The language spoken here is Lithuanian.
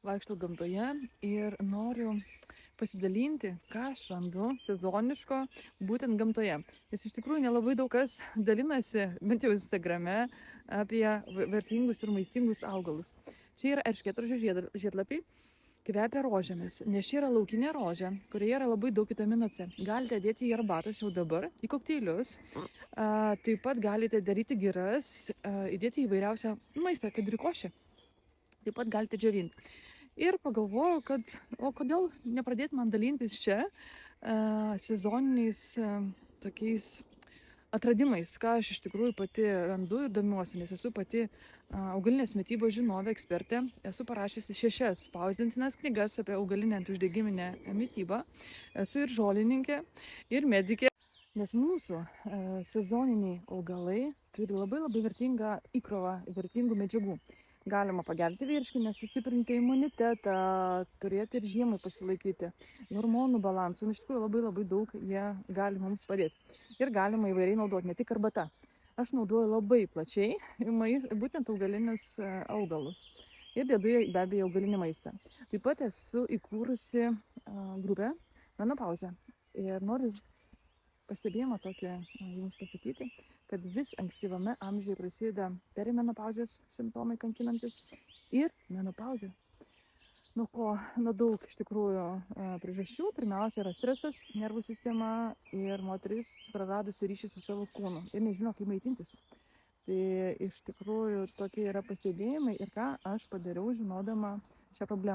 vaikštau gamtoje ir noriu pasidalinti, ką aš randu sezoniško būtent gamtoje. Nes iš tikrųjų nelabai daug kas dalinasi, bent jau Instagrame, apie vertingus ir maistingus augalus. Čia yra erškėtrožio žiedlapiai, kvepia rožėmis, nes čia yra laukinė rožė, kurioje yra labai daug vitamino C. Galite dėti į arbatas jau dabar, į kokteilius. Taip pat galite daryti giras, įdėti įvairiausią maistą, kad ir košę. Taip pat galite džiovinti. Ir pagalvojau, kad o kodėl nepradėti man dalintis čia sezoniniais tokiais atradimais, ką aš iš tikrųjų pati randu ir domiuosi, nes esu pati augalinės mitybos žinovė, ekspertė. Esu parašiusi 6 spausdintinas knygas apie augalinę antiuždegiminę mitybą. Esu ir žolininkė, ir medikė. Nes mūsų sezoniniai augalai turi labai vertingą įkrovą vertingų medžiagų. Galima pagerti virškinę, sustiprinti imunitetą, turėti ir žiemai pasilaikyti, hormonų balansų. Iš tikrųjų labai daug jie gali mums padėti. Ir galima įvairiai naudoti, ne tik arbata. Aš naudoju labai plačiai būtent augalinius augalus. Ir dedu be abejo augalinį maistą. Taip pat esu įkūrusi grupę Menopauzė. Ir noriu pastebėjimą tokį jums pasakyti, kad vis ankstyvame amžiuje prasideda perimenopauzės simptomai kankinantis ir menopauzė. Nuo daug iš tikrųjų priežasčių. Pirmiausia yra stresas, nervų sistema ir moteris praradusi ryšį su savo kūnu ir nežino, kaip maitintis. Tai iš tikrųjų tokie yra pastebėjimai ir ką aš padariau žinodama šią problemą.